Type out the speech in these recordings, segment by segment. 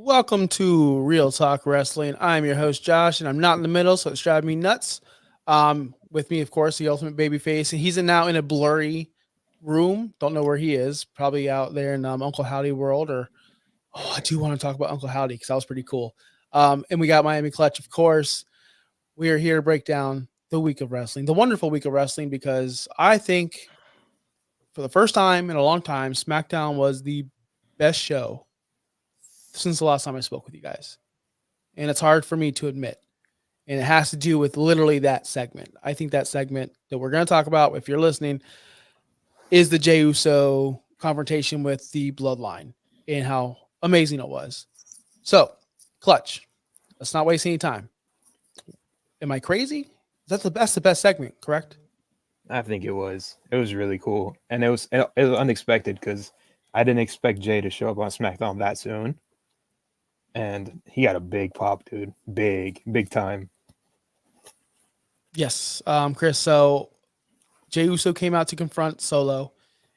Welcome to Real Talk Wrestling. I'm your host Josh, and I'm not in the middle, so it's driving me nuts. With me, of course, the Ultimate Babyface, and he's now in a blurry room. Don't know where he is. Probably out there in Uncle Howdy world. Or I do want to talk about Uncle Howdy because that was pretty cool. And we got Miami Clutch, of course. We are here to break down the week of wrestling, the wonderful week of wrestling, because I think for the first time in a long time, SmackDown was the best show since the last time I spoke with you guys. And it's hard for me to admit. And it has to do with literally that segment. I think that segment that we're going to talk about, if you're listening, is the Jey Uso confrontation with the Bloodline and how amazing it was. So, Clutch, let's not waste any time. Am I crazy? That's the best segment, correct? I think it was. It was really cool, and it was unexpected because I didn't expect Jay to show up on SmackDown that soon, and he got a big pop, dude. Big time. Yes, Chris. So Jey Uso came out to confront Solo.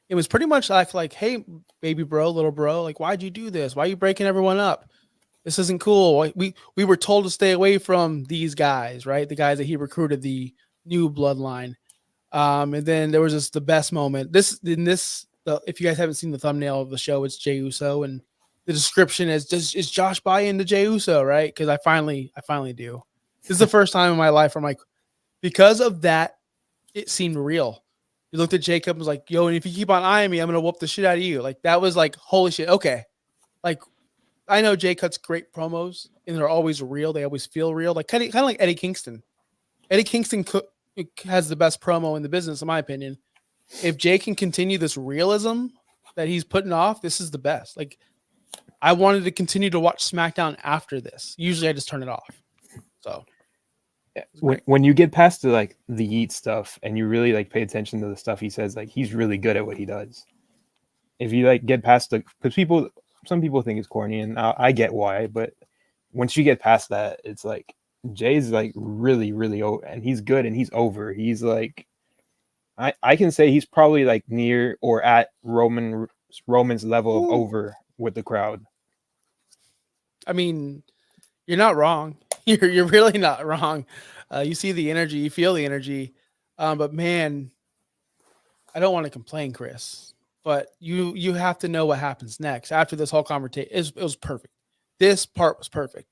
It was pretty much like, hey, baby bro, little bro, like, why'd you do this? Why are you breaking everyone up? This isn't cool. We were told to stay away from these guys, right? The guys that he recruited, the new bloodline. And then there was the best moment. If you guys haven't seen the thumbnail of the show, it's Jey Uso, and the description is Josh buy into Jey Uso, right? Because I finally do. This is the first time in my life where I'm like, because of that, it seemed real. You looked at Jacob and was like, yo, and if you keep on eyeing me, I'm gonna whoop the shit out of you. Like, that was like, holy shit. Okay. Like, I know Jay cuts great promos and they're always real. They always feel real. Like kind of like Eddie Kingston. Eddie Kingston has the best promo in the business, in my opinion. If Jay can continue this realism that he's putting off, this is the best. Like, I wanted to continue to watch SmackDown after this. Usually I just turn it off. So when you get past the YEET stuff and you really pay attention to the stuff he says, he's really good at what he does. If you get past because some people think it's corny, and I get why, but once you get past that, it's Jay's really and he's good and he's over. He's I can say he's probably near or at Roman's level of over with the crowd. I mean, you're not wrong. You're really not wrong. You see the energy, you feel the energy. But man, I don't want to complain, Chris. But you have to know what happens next after this whole conversation. It was perfect. This part was perfect.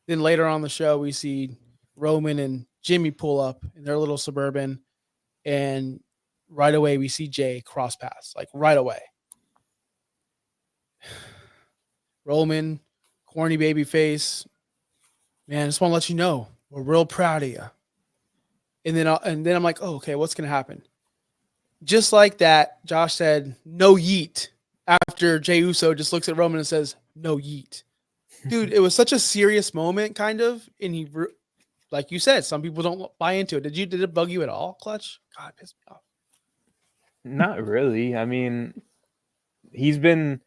Then later on the show, we see Roman and Jimmy pull up in their little Suburban, and right away we see Jay cross paths, right away. Roman, corny baby face, man, I just want to let you know we're real proud of you. And then I'm like, oh, okay, what's gonna happen? Just like that, Josh said, no yeet. After Jey Uso just looks at Roman and says, no yeet. Dude, it was such a serious moment, kind of. And he, like you said, some people don't buy into it. Did it bug you at all, Clutch? God, it pissed me off. Not really. I mean, he's been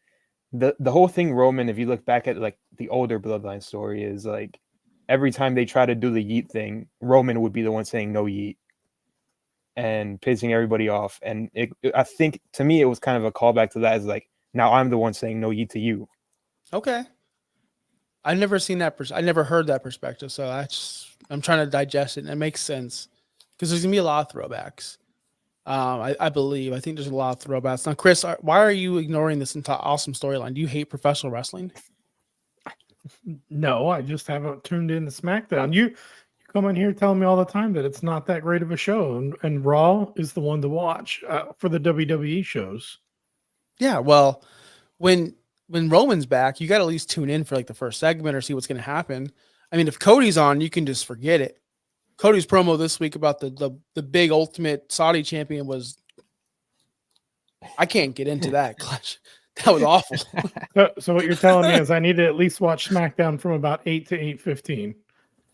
the whole thing, Roman, if you look back at the older Bloodline story, is every time they try to do the yeet thing, Roman would be the one saying no yeet and pissing everybody off. And I think, to me, it was kind of a callback to that, as now I'm the one saying no yeet to you. Okay. I've never seen that. I never heard that perspective. So I'm trying to digest it, and it makes sense because there's gonna be a lot of throwbacks. I believe. I think there's a lot of throwbacks. Now, Chris, why are you ignoring this entire awesome storyline? Do you hate professional wrestling? No, I just haven't tuned in to SmackDown. You come in here telling me all the time that it's not that great of a show, and Raw is the one to watch for the WWE shows. Yeah, well, when Roman's back, you got to at least tune in for the first segment or see what's going to happen. I mean, if Cody's on, you can just forget it. Cody's promo this week about the big ultimate Saudi champion was, I can't get into that, Clutch. That was awful. So what you're telling me is I need to at least watch SmackDown from about 8 to 8:15.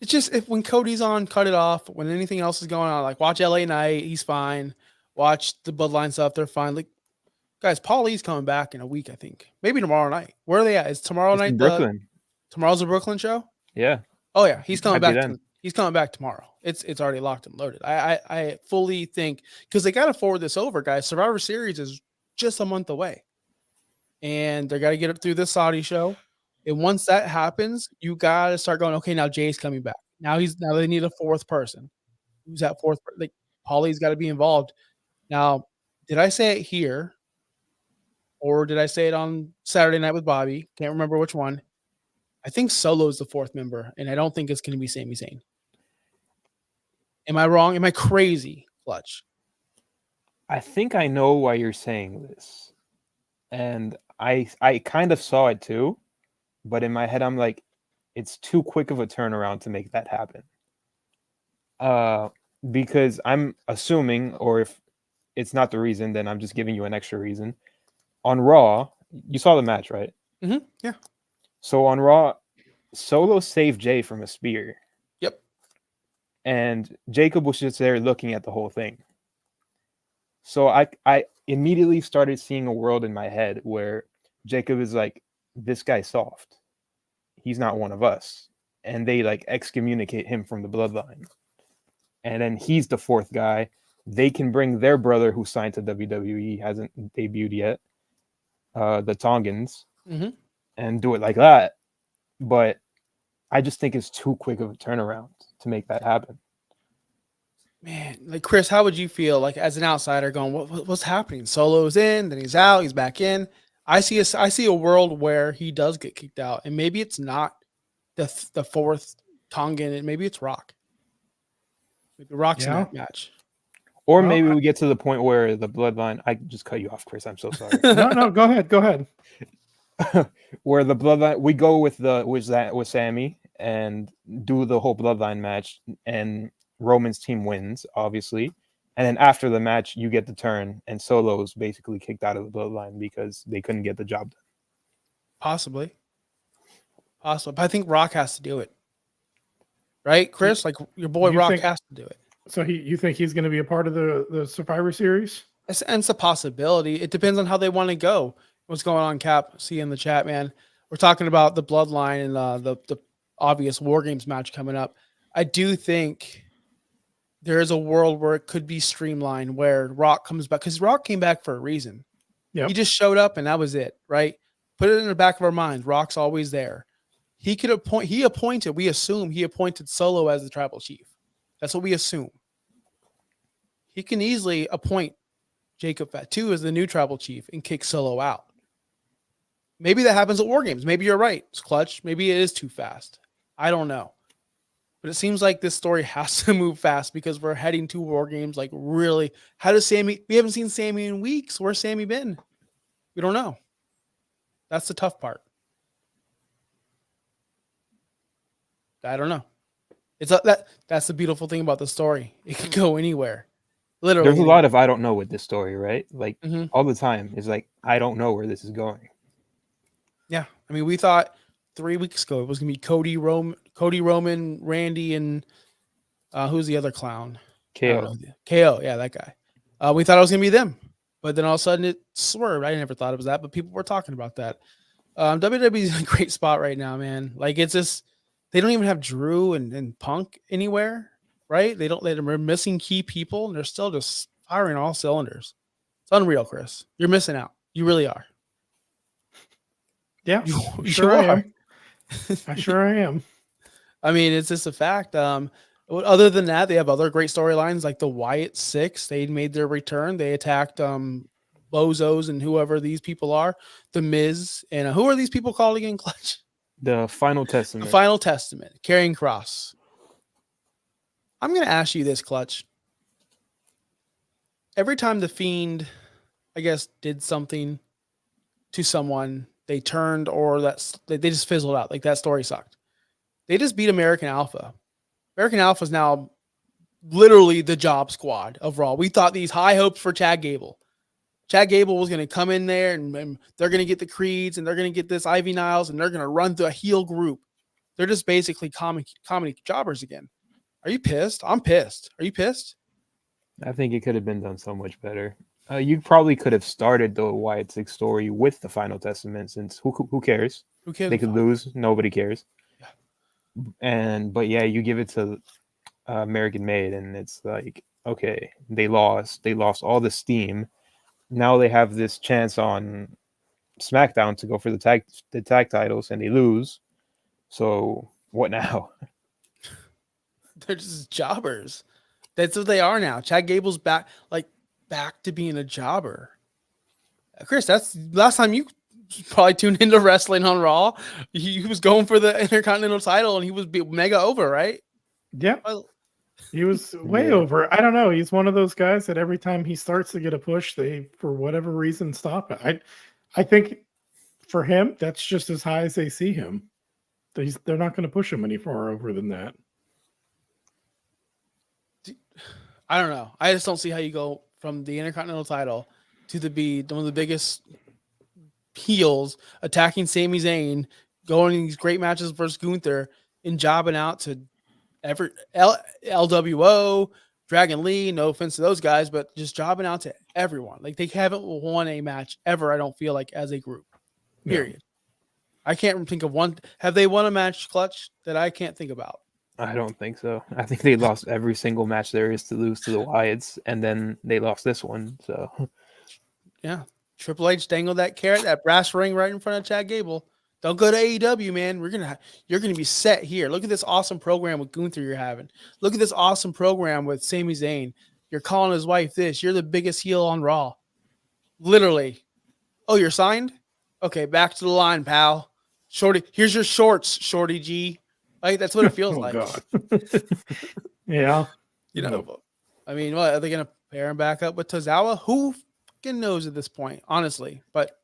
It's just when Cody's on, cut it off. When anything else is going on, watch LA Knight, he's fine. Watch the Bloodline stuff, they're fine. Guys, Paul Lee's coming back in a week, I think. Maybe tomorrow night. Where are they at? Is tomorrow night Brooklyn? Tomorrow's a Brooklyn show? Yeah. Oh yeah, he's coming back. He's coming back tomorrow. It's already locked and loaded. I fully think, because they got to forward this over, guys. Survivor Series is just a month away, and they got to get it through this Saudi show. And once that happens, you gotta start going, okay, now Jay's coming back. Now they need a fourth person. Who's that fourth? Like Paulie's got to be involved. Now, did I say it here, or did I say it on Saturday Night with Bobby? Can't remember which one. I think Solo's the fourth member, and I don't think it's going to be Sami Zayn. Am I wrong? Am I crazy, Clutch? I think I know why you're saying this, and I kind of saw it too, but in my head I'm like, it's too quick of a turnaround to make that happen. Because I'm assuming, or if it's not the reason, then I'm just giving you an extra reason. On Raw, you saw the match, right? Mm-hmm. Yeah. So on Raw, Solo saved Jay from a spear. Yep. And Jacob was just there looking at the whole thing. So I immediately started seeing a world in my head where Jacob is like, this guy's soft. He's not one of us. And they like excommunicate him from the bloodline. And then he's the fourth guy. They can bring their brother who signed to WWE, hasn't debuted yet, the Tongans, and do it like that. But I just think it's too quick of a turnaround to make that happen. Man, like Chris, how would you feel like as an outsider going, what's happening? Solo's in, then he's out, he's back in. I see a world where he does get kicked out, and maybe it's not the fourth Tongan, and maybe it's Rock. Maybe Rock's in that match. Or maybe we get to the point where the bloodline. I just cut you off, Chris. I'm so sorry. No, go ahead. Where the bloodline, we go with Sammy and do the whole bloodline match, and Roman's team wins, obviously. And then after the match, you get the turn, and Solo's basically kicked out of the bloodline because they couldn't get the job done. Possibly. But I think Rock has to do it. Right, Chris? Like your boy Rock has to do it. So you think he's going to be a part of the Survivor Series? It's a possibility. It depends on how they want to go. What's going on, Cap? See you in the chat, man. We're talking about the bloodline and the obvious War Games match coming up. I do think there is a world where it could be streamlined, where Rock comes back, because Rock came back for a reason. Yep. He just showed up and that was it, right? Put it in the back of our minds. Rock's always there. We assume he appointed Solo as the tribal chief. That's what we assume. He can easily appoint Jacob Fatu as the new tribal chief and kick Solo out. Maybe that happens at War Games. Maybe you're right. It's Clutch. Maybe it is too fast. I don't know. But it seems like this story has to move fast because we're heading to War Games. Like, really, how does Sammy? We haven't seen Sammy in weeks. Where's Sammy been? We don't know. That's the tough part. I don't know. That's the beautiful thing about the story. It can go anywhere. Literally. There's a lot of I don't know with this story, right? Like all the time. It's like, I don't know where this is going. Yeah. I mean, we thought 3 weeks ago it was gonna be Cody Roman, Randy, and who's the other clown? KO. Yeah, that guy. We thought it was gonna be them, but then all of a sudden it swerved. I never thought it was that, but people were talking about that. WWE's in a great spot right now, man. Like, it's just they don't even have Drew and Punk anywhere, right? They're missing key people, and they're still just firing all cylinders. It's unreal, Chris. You're missing out. You really are. Yeah, you sure I am. I sure I am. I mean, it's just a fact. Other than that, they have other great storylines like the Wyatt Six. They made their return. They attacked Bozos and whoever these people are. The Miz and who are these people called again? Clutch. The Final Testament. The Final Testament. Carrying Cross. I'm going to ask you this, Clutch. Every time the Fiend, I guess, did something to someone, they turned or they just fizzled out. Like, that story sucked. They just beat American Alpha. American Alpha is now literally the job squad of Raw. We thought these high hopes for Chad Gable. Chad Gable was going to come in there and they're going to get the Creeds and they're going to get this Ivy Niles and they're going to run through a heel group. They're just basically comedy jobbers again. Are you pissed? I'm pissed. Are you pissed? I think it could have been done so much better. You probably could have started the Wyatt Six story with the Final Testament, since who cares? Who cares? They could lose. Nobody cares. Yeah. But yeah, you give it to American Made, and it's like, okay, they lost all the steam. Now they have this chance on SmackDown to go for the tag titles, and they lose. So what now? They're just jobbers. That's what they are now. Chad Gable's back to being a jobber. Chris, that's last time you probably tuned into wrestling on Raw. He was going for the Intercontinental title and he was mega over, right? Yeah. He was way over. I don't know. He's one of those guys that every time he starts to get a push, they, for whatever reason, stop it. I think for him, that's just as high as they see him. They're not going to push him any far over than that. I don't know. I just don't see how you go from the Intercontinental title to be one of the biggest heels, attacking Sami Zayn, going in these great matches versus Gunther, and jobbing out to LWO, Dragon Lee. No offense to those guys, but just jobbing out to everyone. Like they haven't won a match ever. I don't feel like as a group. Period. Yeah. I can't think of one. Have they won a match, Clutch, that I can't think about? I don't think so. I think they lost every single match there is to lose to the Wyatts, and then they lost this one. So, yeah, Triple H dangled that carrot, that brass ring right in front of Chad Gable. Don't go to AEW, man. You're gonna be set here. Look at this awesome program with Gunther you're having. Look at this awesome program with Sami Zayn. You're calling his wife this. You're the biggest heel on Raw. Literally. Oh, you're signed? Okay, back to the line, pal. Shorty, here's your shorts, Shorty G. Like that's what it feels like. God. Yeah. You know, I mean, what are they gonna pair him back up with Tozawa? Who fucking knows at this point, honestly? But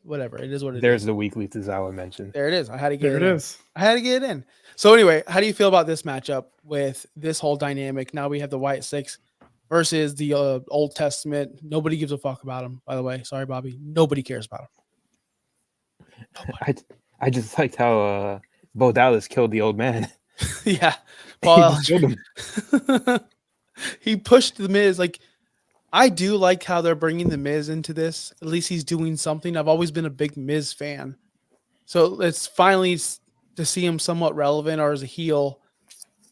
whatever, it is what it is. There's the weekly Tozawa mention. There it is. I had to get there it. It is. I had to get it in. So anyway, how do you feel about this matchup with this whole dynamic? Now we have the White Six versus the Old Testament. Nobody gives a fuck about them, by the way. Sorry, Bobby. Nobody cares about them. I just liked how Bo Dallas killed the old man. Yeah, Paul he killed him. He pushed the Miz. Like, I do like how they're bringing the Miz into this. At least he's doing something. I've always been a big Miz fan, so it's finally to see him somewhat relevant or as a heel.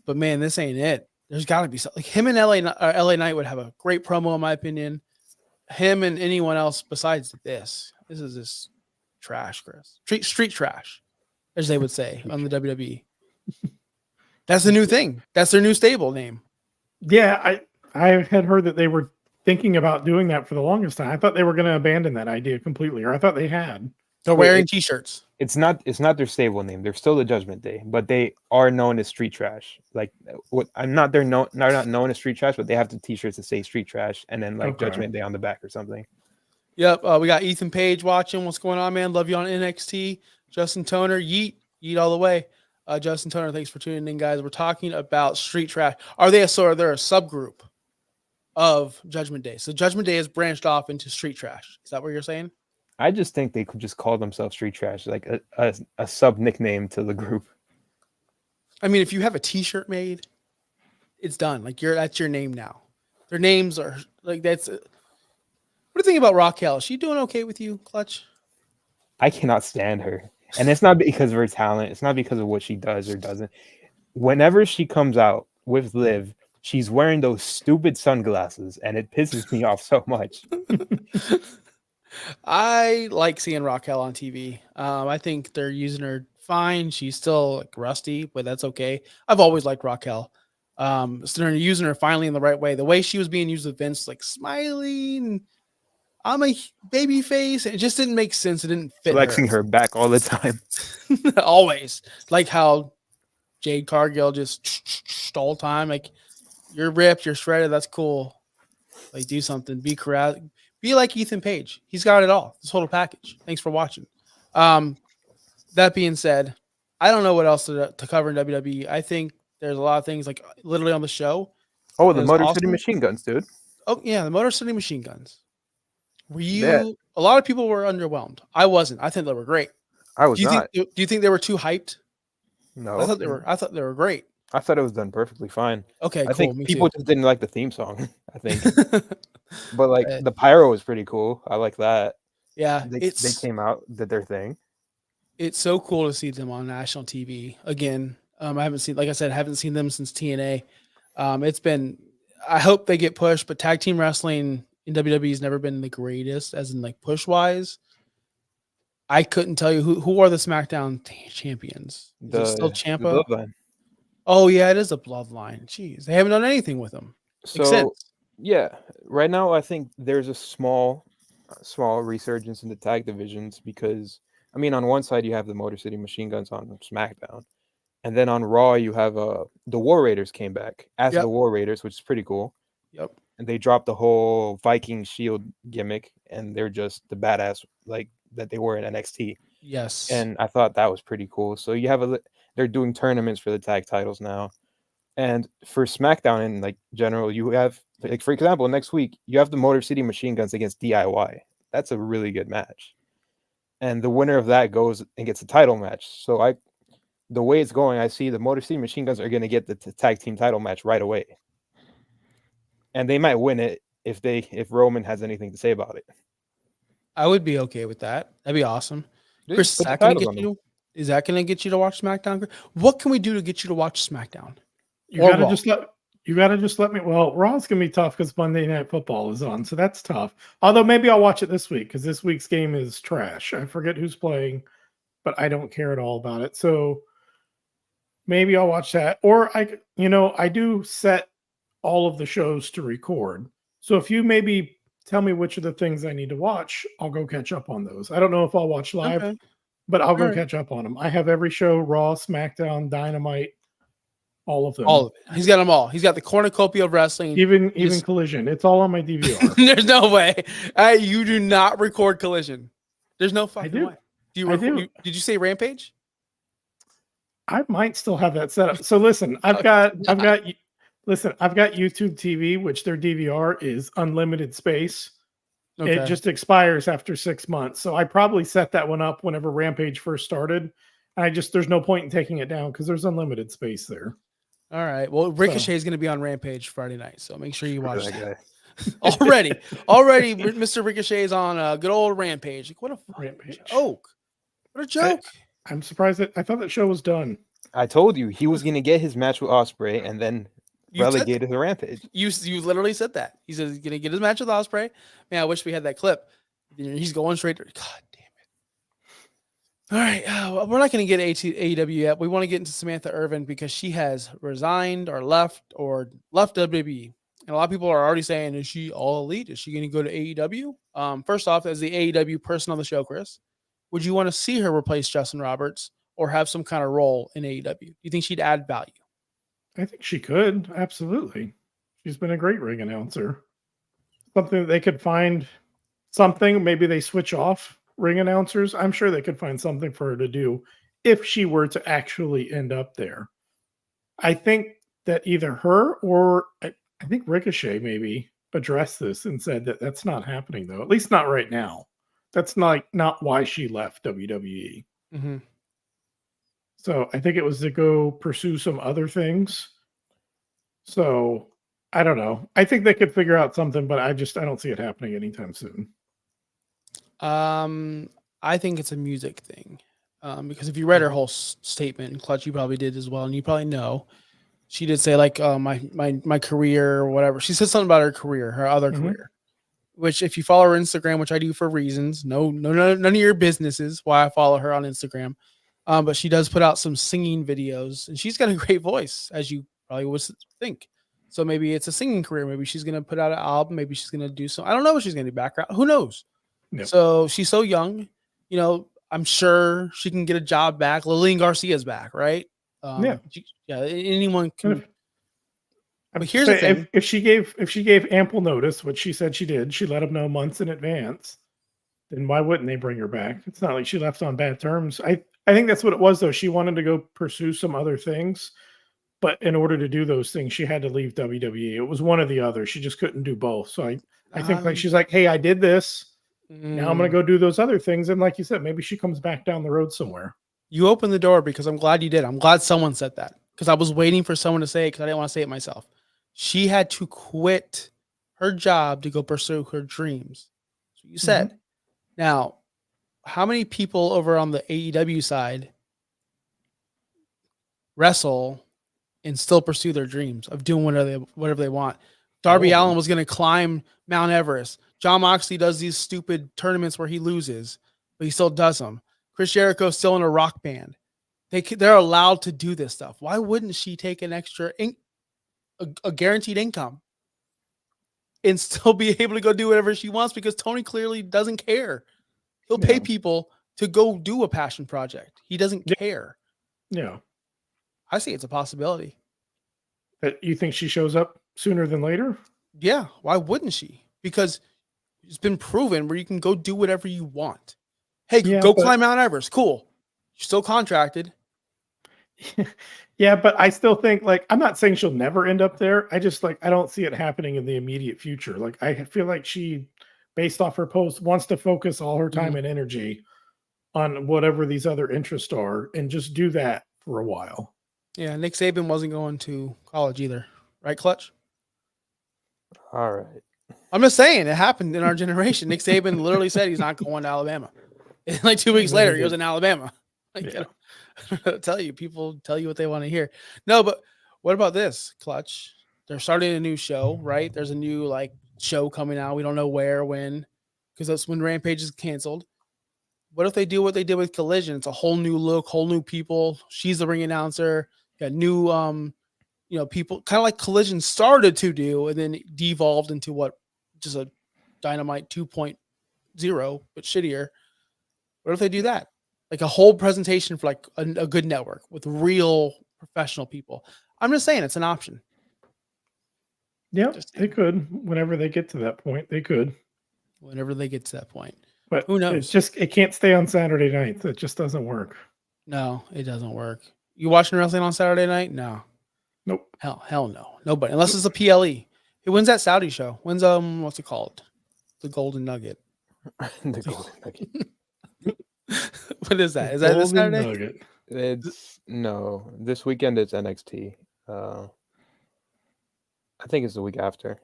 But man, this ain't it. There's got to be something. Like him and LA Knight would have a great promo, in my opinion. Him and anyone else besides this. This is just trash, Chris. Street trash, as they would say on the WWE. That's the new thing. That's their new stable name. Yeah, I had heard that they were thinking about doing that for the longest time. I thought they were going to abandon that idea completely, or I thought they had. They're wearing t-shirts. It's not their stable name. They're still the Judgment Day, but they are known as Street Trash. Like they're not known as Street Trash, but they have the t-shirts that say Street Trash and then like Judgment Day on the back or something. Yep. We got Ethan Page watching. What's going on, man? Love you on NXT. Justin Toner, yeet all the way. Justin Toner, thanks for tuning in, guys. We're talking about Street Trash. Are they a subgroup of Judgment Day? So Judgment Day is branched off into Street Trash. Is that what you're saying? I just think they could just call themselves Street Trash, like a sub nickname to the group. I mean, if you have a t-shirt made, it's done. Like that's your name now. Their names are like that's. What do you think about Raquel? Is she doing okay with you, Clutch? I cannot stand her. And it's not because of her talent. It's not because of what she does or doesn't. Whenever she comes out with Liv, she's wearing those stupid sunglasses, and it pisses me off so much. I like seeing Raquel on TV. I think they're using her fine. She's still like rusty, but that's okay. I've always liked Raquel. So they're using her finally in the right way. The way she was being used with Vince, like smiling, I'm a baby face. It just didn't make sense. It didn't fit. Flexing her back all the time. Always. Like how Jade Cargill just all time. Like you're ripped, you're shredded. That's cool. Like do something. Be correct. Be like Ethan Page. He's got it all. The total package. Thanks for watching. That being said, I don't know what else to cover in WWE. I think there's a lot of things like literally on the show. Oh, the Motor City Machine Guns, dude. Oh, yeah, the Motor City Machine Guns. A lot of people were underwhelmed. I wasn't. I think they were great. I was not. Do you think they were too hyped? No. I thought they were great. I thought it was done perfectly fine. Okay, I cool. think Me people too. just didn't like the theme song, I think. But like the pyro was pretty cool. I like that. Yeah. They came out, did their thing. It's so cool to see them on national TV again. I haven't seen them since TNA. I hope they get pushed, but tag team wrestling in WWE has never been the greatest, as in like push wise. I couldn't tell you who are the SmackDown champions. Is it still The Ciampa? bloodline. Oh yeah, it is a bloodline. Jeez, they haven't done anything with them. Makes So sense. yeah, right now I think there's a small resurgence in the tag divisions because I mean on one side you have the Motor City Machine Guns on SmackDown, and then on Raw you have the War Raiders came back as Yep. the War Raiders, which is pretty cool. Yep. And they dropped the whole Viking Shield gimmick, and they're just the badass like that they were in NXT. Yes. And I thought that was pretty cool. So you have they're doing tournaments for the tag titles now, and for SmackDown in like general, you have like for example next week you have the Motor City Machine Guns against DIY. That's a really good match, and the winner of that goes and gets a title match. So the way it's going, I see the Motor City Machine Guns are going to get the tag team title match right away, and they might win it if Roman has anything to say about it. I would be okay with that. That'd be awesome. Chris, Put the is that gonna titles get on them. you? Is that gonna get you to watch SmackDown? What can we do to get you to watch SmackDown? You Or gotta Raw. just let me. Well, Raw's gonna be tough because Monday Night Football is on, so that's tough. Although maybe I'll watch it this week because this week's game is trash. I forget who's playing, but I don't care at all about it. So maybe I'll watch that. Or I do set all of the shows to record. So if you maybe tell me which of the things I need to watch, I'll go catch up on those. I don't know if I'll watch live, Okay. but I'll go Alright. catch up on them. I have every show: Raw, SmackDown, Dynamite, all of them. All of it. He's got them all. He's got the cornucopia of wrestling. Even just- Collision. It's all on my DVR. There's no way. You do not record Collision. There's no fucking do. way. Do you I record, do. did you say Rampage? I might still have that set up. So listen, I've got YouTube TV, which their DVR is unlimited space. Okay. It just expires after 6 months. So I probably set that one up whenever Rampage first started. There's no point in taking it down because there's unlimited space there. All right. Well, Ricochet is going to be on Rampage Friday night, so make sure you watch that that. guy. Already, Mr. Ricochet is on a good old Rampage. Like, what a fucking Rampage. joke! What a joke! I'm surprised I thought that show was done. I told you he was going to get his match with Ospreay and then You said- relegated to Rampage. You literally said that. He said he's going to get his match with Ospreay. Man, I wish we had that clip. He's going straight to. God damn it! All right, we're not going to get AEW yet. We want to get into Samantha Irvin because she has resigned or left WWE. And a lot of people are already saying, is she all elite? Is she going to go to AEW? First off, as the AEW person on the show, Chris, would you want to see her replace Justin Roberts or have some kind of role in AEW? Do you think she'd add value? I think she could. Absolutely. She's been a great ring announcer. Something that they could find something. Maybe they switch off ring announcers. I'm sure they could find something for her to do if she were to actually end up there. I think that either her or I think Ricochet maybe addressed this and said that that's not happening, though. At least not right now. That's not why she left WWE. Mm-hmm. So I think it was to go pursue some other things. So I don't know. I think they could figure out something, but I don't see it happening anytime soon. I think it's a music thing. Because if you read her whole statement, and Clutch, you probably did as well, and you probably know, she did say like my career or whatever. She said something about her career, her other career. Which, if you follow her Instagram, which I do for reasons, none of your businesses why I follow her on Instagram. But she does put out some singing videos, and she's got a great voice, as you probably would think. So maybe it's a singing career. Maybe she's gonna put out an album. Maybe she's gonna do some. I don't know what she's gonna do background. Who knows? Yep. So she's so young. I'm sure she can get a job back. Lillian Garcia's back, right? Anyone can. But here's the thing: if she gave ample notice, which she said she did, she let them know months in advance. Then why wouldn't they bring her back? It's not like she left on bad terms. I think that's what it was, though. She wanted to go pursue some other things, but in order to do those things, she had to leave WWE. It was one or the other. She just couldn't do both. So I think like she's like, hey, I did this. Now I'm going to go do those other things. And like you said, maybe she comes back down the road somewhere. You opened the door because I'm glad you did. I'm glad someone said that because I was waiting for someone to say it because I didn't want to say it myself. She had to quit her job to go pursue her dreams. That's what you said. Now, how many people over on the AEW side wrestle and still pursue their dreams of doing whatever they want? Darby Allin was going to climb Mount Everest. John Moxley does these stupid tournaments where he loses. but he still does them. Chris Jericho's still in a rock band. They're allowed to do this stuff. Why wouldn't she take an extra a guaranteed income and still be able to go do whatever she wants? Because Tony clearly doesn't care. He'll pay people to go do a passion project. He doesn't care. Yeah. I see it's a possibility. That you think she shows up sooner than later? Yeah. Why wouldn't she? Because it's been proven where you can go do whatever you want. Hey, go climb Mount Everest. Cool. You're still contracted. Yeah, but I still think, like, I'm not saying she'll never end up there. I just, like, I don't see it happening in the immediate future. Like, I feel like she, based off her post, wants to focus all her time and energy on whatever these other interests are and just do that for a while. Yeah, Nick Saban wasn't going to college either. Right, Clutch? All right. I'm just saying it happened in our generation. Nick Saban literally said he's not going to Alabama. And like 2 weeks later, he was in Alabama. Like, tell you, people tell you what they want to hear. No, but what about this, Clutch? They're starting a new show, right? There's a new like show coming out. We don't know where, when, because that's when Rampage is canceled. What if they do what they did with Collision? It's a whole new look, whole new people. She's the ring announcer. Got new, people, kind of like Collision started to do, and then devolved into what just a Dynamite 2.0, but shittier. What if they do that? Like a whole presentation for like a good network with real professional people. I'm just saying it's an option. Yeah, they could. Whenever they get to that point, they could. Whenever they get to that point. But who knows? It can't stay on Saturday nights. It just doesn't work. No, it doesn't work. You watching wrestling on Saturday night? No. Nope. Hell no. Nobody. Unless it's a PLE. When's that Saudi show? When's what's it called? The Golden Nugget. The Golden Nugget. What is that? Is that this Saturday? Nugget. It's this weekend it's NXT. I think it's the week after.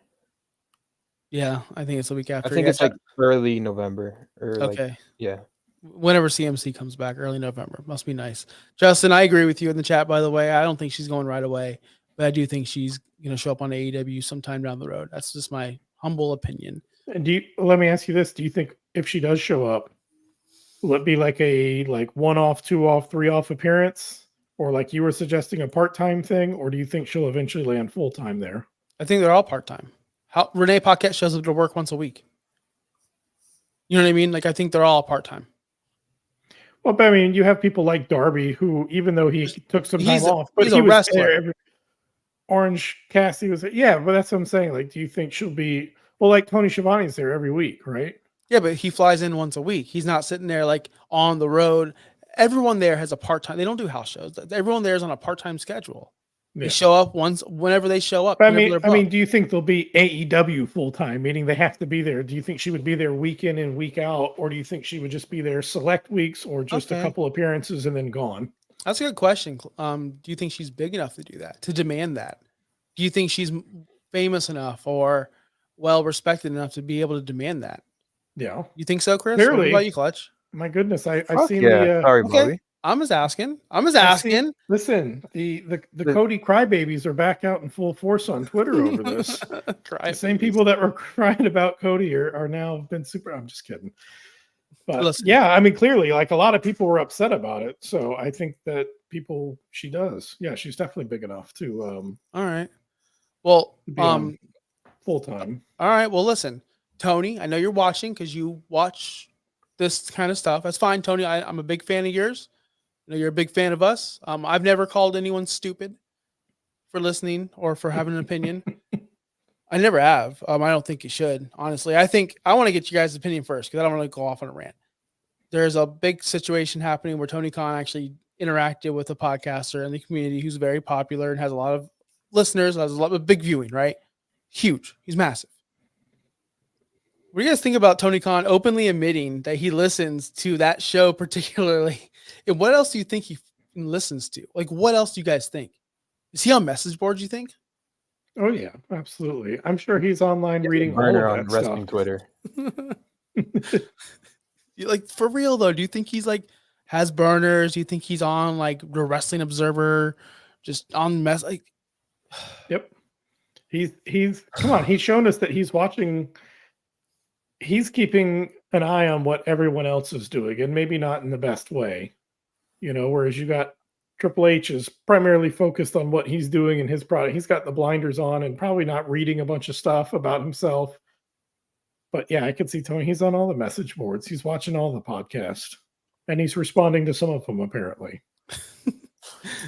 Yeah, I think it's the week after. I think it's like early November or okay. Yeah. Whenever CMC comes back, early November. Must be nice. Justin, I agree with you in the chat, by the way. I don't think she's going right away, but I do think she's going to show up on AEW sometime down the road. That's just my humble opinion. And let me ask you this. Do you think if she does show up, will it be like a 1 off, 2 off, 3 off appearance? Or like you were suggesting, a part-time thing? Or do you think she'll eventually land full-time there? I think they're all part-time. Renee Paquette shows up to work once a week. You know what I mean? Like, I think they're all part-time. Well, but I mean, you have people like Darby, who, even though he took some time off, but he's he a was wrestler. there. Orange Cassidy was, yeah, but that's what I'm saying. Like, do you think she'll be, well, like Tony Schiavone's there every week, right? Yeah, but he flies in once a week. He's not sitting there like on the road. Everyone there has a part-time. They don't do house shows. Everyone there is on a part-time schedule. Yeah. They show up whenever they show up. But I mean, do you think they'll be AEW full-time, meaning they have to be there? Do you think she would be there week in and week out, or do you think she would just be there select weeks or just a couple appearances and then gone? That's a good question. Do you think she's big enough to do that, to demand that? Do you think she's famous enough or well-respected enough to be able to demand that? Yeah. You think so, Chris? Clearly. What about you, Clutch? My goodness, I've seen the. Sorry, Bobby. I'm just asking. Listen, the Cody crybabies are back out in full force on Twitter over this. The same people that were crying about Cody are now been super. I'm just kidding. But yeah, I mean, clearly, like a lot of people were upset about it. So I think that she does. Yeah, she's definitely big enough to. All right. Well, full time. All right. Well, listen, Tony, I know you're watching because you watch this kind of stuff. That's fine, Tony. I'm a big fan of yours. I know you're a big fan of us. I've never called anyone stupid for listening or for having an opinion. I never have. I don't think you should, honestly. I think I want to get you guys' opinion first because I don't want to go off on a rant. There's a big situation happening where Tony Khan actually interacted with a podcaster in the community who's very popular and has a lot of listeners, has a lot of big viewing, right? Huge. He's massive. What do you guys think about Tony Khan openly admitting that he listens to that show particularly? And what else do you think he listens to? Like, what else do you guys think? Is he on message boards, you think? Oh, yeah, absolutely. I'm sure he's online reading all of that on wrestling stuff. Twitter. Like, for real, though, do you think he's, like, has burners? Do you think he's on, like, the Wrestling Observer, just on like... Yep. He's come on, he's shown us that he's watching... He's keeping an eye on what everyone else is doing, and maybe not in the best way. Whereas you got Triple H is primarily focused on what he's doing in his product. He's got the blinders on and probably not reading a bunch of stuff about himself. But yeah, I could see Tony. He's on all the message boards. He's watching all the podcasts, and he's responding to some of them apparently.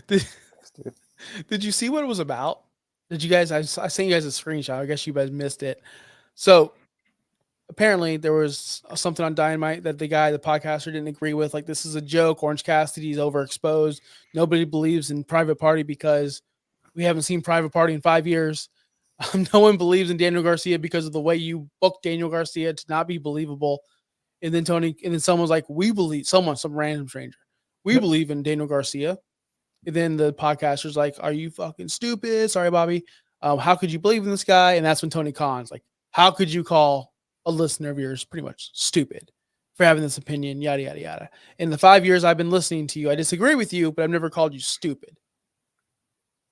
Did you see what it was about? Did you guys? I sent you guys a screenshot. I guess you guys missed it. So apparently there was something on Dynamite that the podcaster didn't agree with. Like, this is a joke. Orange Cassidy's overexposed. Nobody believes in Private Party because we haven't seen Private Party in 5 years. No one believes in Daniel Garcia because of the way you booked Daniel Garcia to not be believable. And then someone's like, we believe, some random stranger. We believe in Daniel Garcia. And then the podcaster's like, are you fucking stupid? Sorry, Bobby. How could you believe in this guy? And that's when Tony Khan's like, how could you call a listener of yours pretty much stupid for having this opinion, yada, yada, yada. In the 5 years I've been listening to you, I disagree with you, but I've never called you stupid.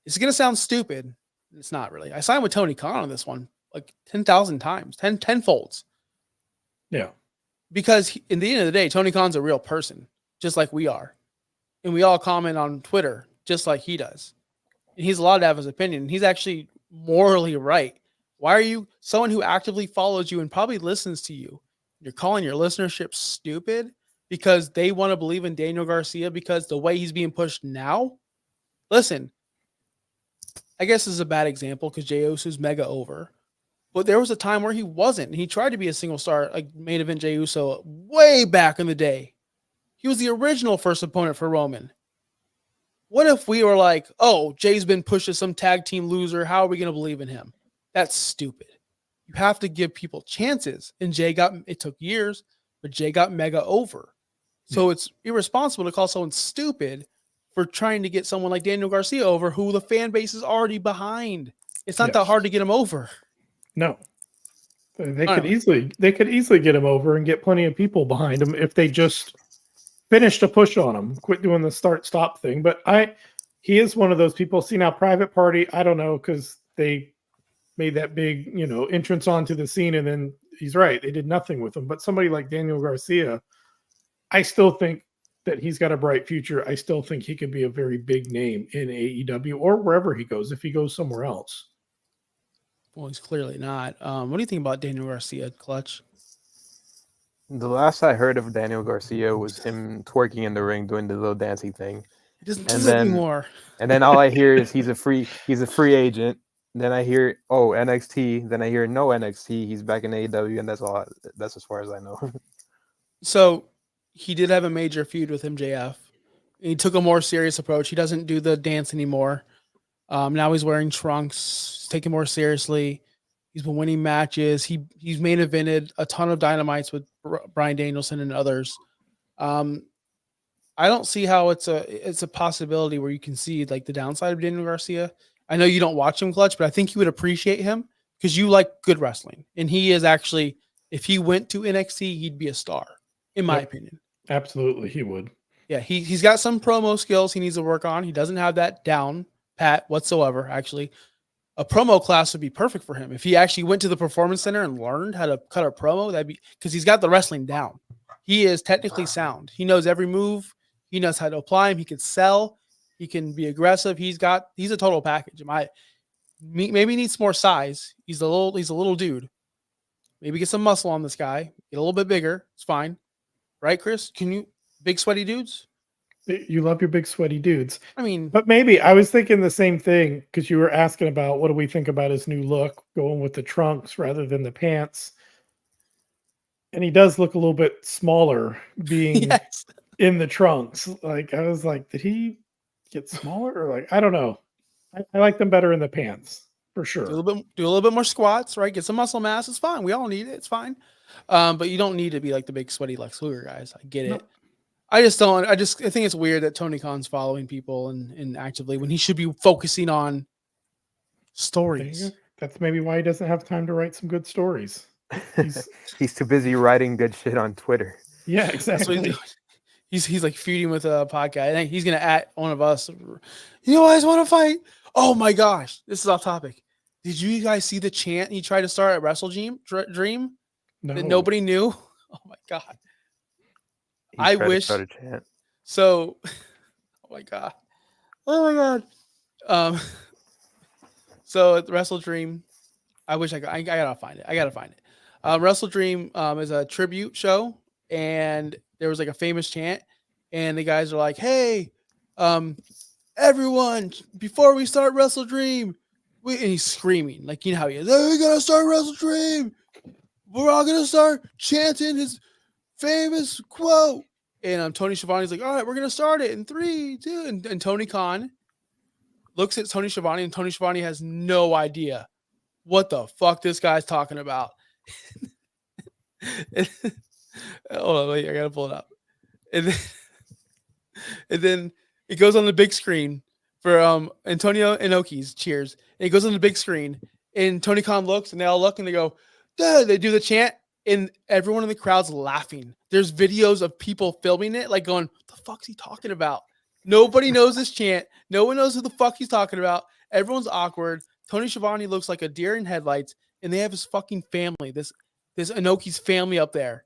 It's going to sound stupid. It's not really. I signed with Tony Khan on this one like 10,000 times, 10 folds. Yeah. Because in the end of the day, Tony Khan's a real person, just like we are. And we all comment on Twitter just like he does. And he's allowed to have his opinion. He's actually morally right. Why are you someone who actively follows you and probably listens to you? You're calling your listenership stupid because they want to believe in Daniel Garcia because the way he's being pushed now? Listen, I guess this is a bad example because Jey Uso's mega over. But there was a time where he wasn't. He tried to be a single star, like main event Jey Uso way back in the day. He was the original first opponent for Roman. What if we were like, oh, Jay's been pushed as some tag team loser. How are we going to believe in him? That's stupid. You have to give people chances. And it took years, but Jay got mega over. So it's irresponsible to call someone stupid for trying to get someone like Daniel Garcia over who the fan base is already behind. It's not that hard to get him over. No. They could easily get him over and get plenty of people behind him if they just finished a push on him, quit doing the start-stop thing. But he is one of those people. See, now Private Party, I don't know, because they made that big, entrance onto the scene, and then he's right. They did nothing with him. But somebody like Daniel Garcia, I still think that he's got a bright future. I still think he could be a very big name in AEW or wherever he goes, if he goes somewhere else. Well, he's clearly not. What do you think about Daniel Garcia, Clutch? The last I heard of Daniel Garcia was him twerking in the ring, doing the little dancing thing. He doesn't do that anymore. And then all I hear is he's a free agent. Then I hear, oh, NXT. Then I hear no NXT. He's back in AEW, and that's all. That's as far as I know. So he did have a major feud with MJF. He took a more serious approach. He doesn't do the dance anymore. Now he's wearing trunks. He's taking more seriously. He's been winning matches. He's main evented a ton of Dynamites with Bryan Danielson and others. I don't see how it's a possibility where you can see like the downside of Daniel Garcia. I know you don't watch him, Clutch, but I think you would appreciate him because you like good wrestling. And he is actually, if he went to NXT, he'd be a star, in my opinion. Absolutely, he would. Yeah, he's got some promo skills he needs to work on. He doesn't have that down pat whatsoever, actually. A promo class would be perfect for him. If he actually went to the Performance Center and learned how to cut a promo, that'd be because he's got the wrestling down. He is technically sound. He knows every move. He knows how to apply him. He can sell. He can be aggressive. He's a total package. Maybe he needs more size. He's a little dude. Maybe get some muscle on this guy. Get a little bit bigger. It's fine. Right, Chris? Big sweaty dudes? You love your big sweaty dudes. I mean, but maybe I was thinking the same thing because you were asking about what do we think about his new look, going with the trunks rather than the pants. And he does look a little bit smaller being in the trunks. Like I was like, did he get smaller or like I don't know. I like them better in the pants for sure. Do a little bit more squats, right? Get some muscle mass. It's fine. We all need it. It's fine. But you don't need to be like the big sweaty Lex Luger guys. I get it. I think it's weird that Tony Khan's following people and actively when he should be focusing on stories. That's maybe why he doesn't have time to write some good stories. He's too busy writing good shit on Twitter. Yeah, exactly. He's like feuding with a podcast. I think he's gonna at one of us. You guys want to fight? Oh my gosh, this is off topic. Did you guys see the chant he tried to start at Wrestle Dream? No. That nobody knew. Oh my god. He I tried to wish start a chant. so. Oh my god. Oh my god. Um. So at the Wrestle Dream, I wish I gotta find it. I gotta find it. Wrestle Dream is a tribute show, and there was like a famous chant, and the guys are like, "Hey, everyone, before we start Wrestle Dream, and he's screaming like you know how he is. Hey, we gotta start Wrestle Dream. We're all gonna start chanting his famous quote." And Tony Schiavone's like, "All right, we're gonna start it in 3, 2," and Tony Khan looks at Tony Schiavone, and Tony Schiavone has no idea what the fuck this guy's talking about. Hold on, wait, I gotta pull it up. And then, and then it goes on the big screen for Antonio Inoki's cheers. And it goes on the big screen, and Tony Khan looks, and they all look, and they go, "Duh," they do the chant, and everyone in the crowd's laughing. There's videos of people filming it, like going, "What the fuck's he talking about?" Nobody knows this chant. No one knows who the fuck he's talking about. Everyone's awkward. Tony Schiavone looks like a deer in headlights, and they have his fucking family. This Inoki's family up there.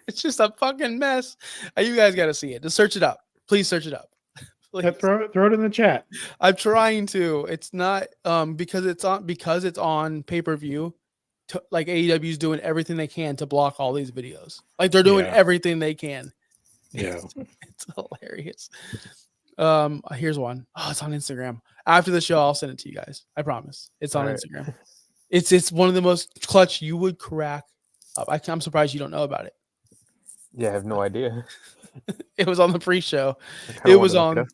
It's just a fucking mess. You guys got to see it. Just search it up. Please search it up. Yeah, throw it in the chat. I'm trying to. It's not because it's on pay-per-view. Like AEW is doing everything they can to block all these videos. Like they're doing everything they can. Yeah. It's hilarious. Here's one. Oh, it's on Instagram. After the show, I'll send it to you guys. I promise. It's on Instagram. It's one of the most clutch you would crack up. I'm surprised you don't know about it. Yeah, I have no idea. It was on the pre-show. It was on.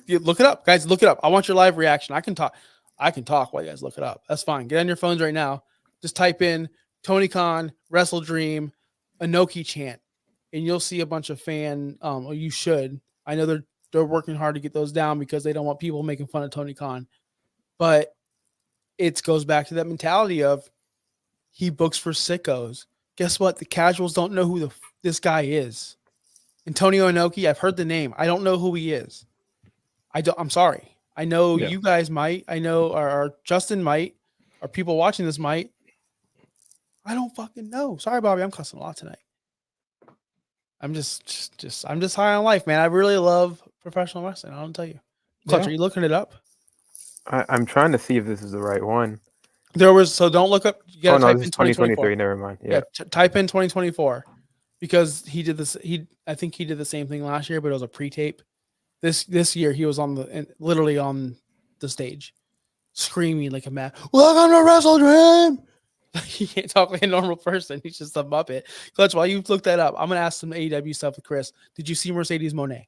Look it up, guys. Look it up. I want your live reaction. I can talk while you guys look it up. That's fine. Get on your phones right now. Just type in Tony Khan, Wrestle Dream, Inoki chant, and you'll see a bunch of fan. Or you should. I know they're working hard to get those down because they don't want people making fun of Tony Khan. But it goes back to that mentality of he books for sickos. Guess what? The casuals don't know who this guy is. Antonio Inoki, I've heard the name. I don't know who he is. I'm sorry. I know you guys might. I know our Justin might. Our people watching this might. I don't fucking know. Sorry, Bobby. I'm cussing a lot tonight. I'm just high on life, man. I really love professional wrestling. I'll tell you. Clutch, are you looking it up? I'm trying to see if this is the right one. Don't look up. You gotta type this in is 2023. 2024. Never mind. Yeah. Type in 2024 because he did this. I think he did the same thing last year, but it was a pre-tape. This year he was literally on the stage, screaming like a mad. Welcome to Wrestle Dream. He can't talk like a normal person. He's just a muppet. Clutch, while you look that up, I'm gonna ask some AEW stuff with Chris. Did you see Mercedes Moné?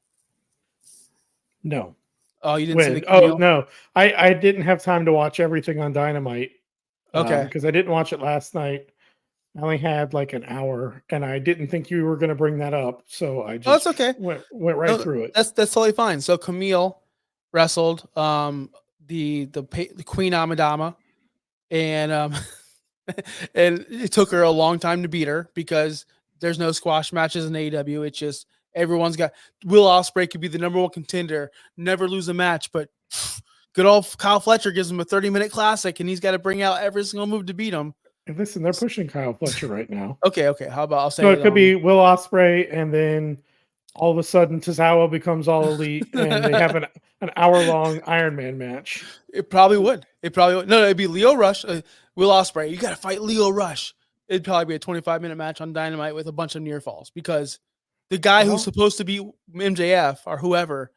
No. Oh, you didn't see the Oh no, I didn't have time to watch everything on Dynamite. Okay, because I didn't watch it last night. I only had like an hour, and I didn't think you were going to bring that up, so I just that's okay. went right through it. That's totally fine. So Camille wrestled the Queen Amadama, and and it took her a long time to beat her because there's no squash matches in AEW. It's just everyone's got Will Ospreay could be the #1 contender, never lose a match, but good old Kyle Fletcher gives him a 30-minute classic, and he's got to bring out every single move to beat him. And listen, they're pushing Kyle Fletcher right now. Okay. How about I'll say so it could be Will Ospreay, and then all of a sudden Tozawa becomes all elite, and they have an hour-long Iron Man match. It probably would. No, it'd be Leo Rush, Will Ospreay. You got to fight Leo Rush. It'd probably be a 25-minute match on Dynamite with a bunch of near falls because the guy who's supposed to be MJF or whoever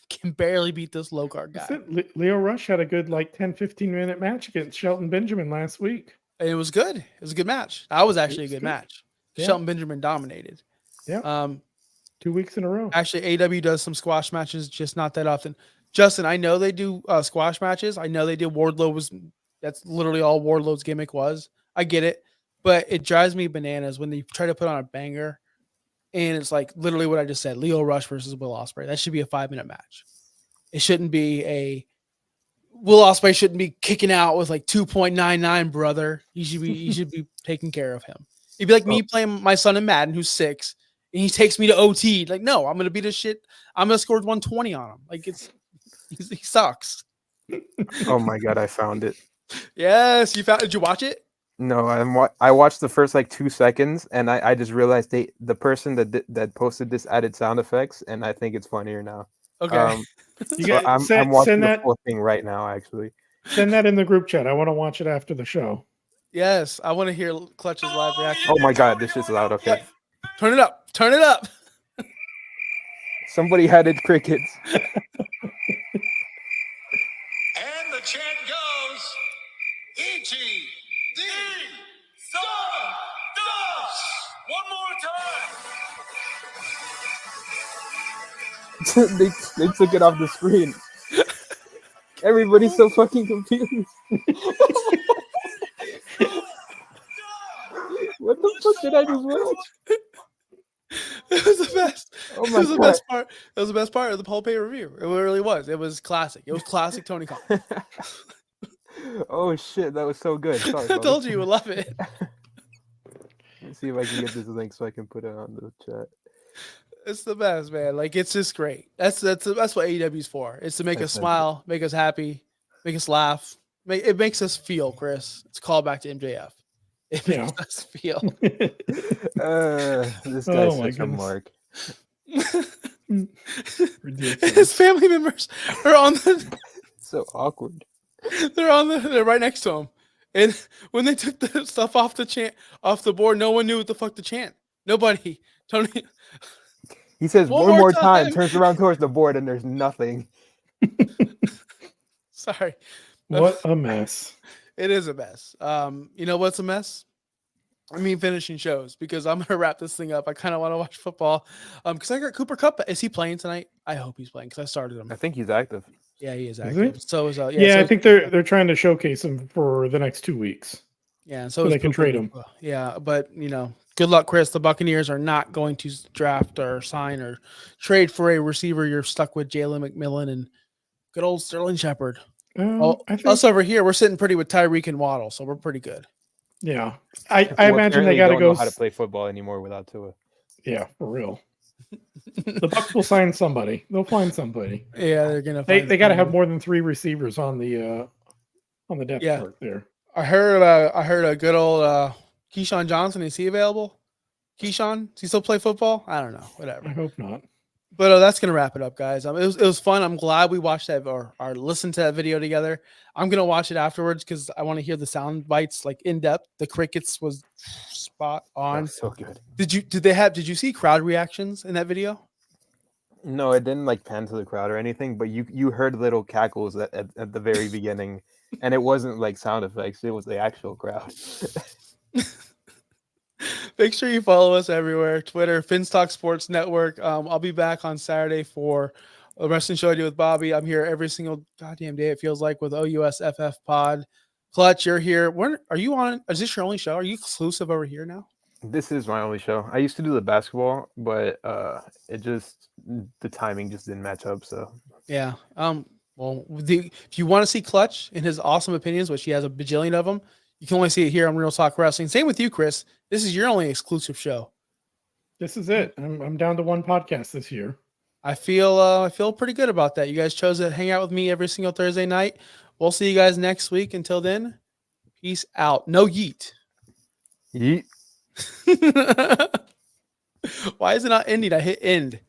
can barely beat this low card guy. Leo Rush had a good 10-15-minute match against Shelton Benjamin last week. And it was good. It was a good match. That was actually a good match. Yeah. Shelton Benjamin dominated. Yeah. 2 weeks in a row. Actually, AW does some squash matches, just not that often. Justin, I know they do squash matches. I know they did Wardlow that's literally all Wardlow's gimmick was. I get it. But it drives me bananas when they try to put on a banger and it's like literally what I just said, Leo Rush versus Will Ospreay. That should be a 5-minute match. It shouldn't be Will Ospreay shouldn't be kicking out with 2.99, brother. He should be taking care of him. It'd be like me playing my son in Madden, who's 6, and he takes me to OT. No, I'm gonna beat his shit. I'm gonna score 120 on him. He sucks. Oh my god, I found it. Yes, you found. Did you watch it? No, I watched the first like 2 seconds, and I just realized the person that posted this added sound effects, and I think it's funnier now. Okay. You So get I'm send watching the that full thing right now, actually. send that in the group chat. I want to watch it after the show. Yes, I want to hear Clutch's live reaction. Oh my god, this is loud. Okay, Yep. Turn it up. Turn it up. somebody had it crickets. And the chant goes, E.T.D. Stardust! One more time! they took it off the screen. Everybody's so fucking confused. What the fuck did I just watch? It was the best. Oh It my was the god. best part. It was the best part of the whole pay review. It really was. It was classic. It was classic Tony Khan. Oh shit, that was so good. Sorry, I brother. told you you would love it. Let's see if I can get this link so I can put it on the chat. It's the best, man. Like it's just great. That's what AEW's for. It's to make us That's smile, make us happy, make us laugh. It makes us feel, Chris. It's a call back to MJF. It makes Yeah. us feel. This guy's Oh my such a goodness. mark. Ridiculous. His family members are on the. So awkward. They're right next to him. And when they took the stuff off the board, no one knew what the fuck to chant. Nobody. Tony. He says One one more more time, time. turns around towards the board, and there's nothing. Sorry. What a mess. It is a mess. You know what's a mess? I mean, finishing shows, because I'm gonna wrap this thing up. I kind of want to watch football. Because I got Cooper Cup. Is he playing tonight? I hope he's playing because I started him. I think he's active. Yeah, he is he? active. So is Yeah, so I think they're trying to showcase him for the next 2 weeks. yeah. And so so is they can Puka trade him. Nacua. Yeah, but good luck, Chris. The Buccaneers are not going to draft or sign or trade for a receiver. You're stuck with Jalen McMillan and good old Sterling Shepard. Oh, I think, us over here, we're sitting pretty with Tyreek and Waddle, so we're pretty good. yeah. I Well, imagine they apparently got to don't go. know how to play football anymore without Tua. Yeah, for real. The Bucs will sign somebody. They'll find somebody. Yeah, they're gonna. They find got to have somebody. more than 3 receivers on the depth Yeah. chart there. I heard a good old Keyshawn Johnson. Is he available? Keyshawn, does he still play football? I don't know. I Whatever. hope not. But that's gonna wrap it up, guys. It was fun. I'm glad we watched that or listened to that video together. I'm gonna watch it afterwards because I want to hear the sound bites like in depth. The crickets was spot That on. was so good. Did you see crowd reactions in that video? No, it didn't like pan to the crowd or anything, but you heard little cackles at the very beginning, and it wasn't like sound effects; it was the actual crowd. Make sure you follow us everywhere. Twitter, Finstock Sports Network. I'll be back on Saturday for a wrestling show I do with Bobby. I'm here every single goddamn day, it feels like, with OUSFF Pod. Clutch, you're here. When are you on? Is this your only show? Are you exclusive over here now? This is my only show. I used to do the basketball, but the timing just didn't match up. So Yeah. Well, if you want to see Clutch and his awesome opinions, which he has a bajillion of them, you can only see it here on Real Talk Wrestling. Same with you, Chris. This is your only exclusive show. This is it. I'm down to 1 podcast this year. I feel pretty good about that. You guys chose to hang out with me every single Thursday night. We'll see you guys next week. Until then, peace out. No yeet. yeet. Why is it not ending? I hit end.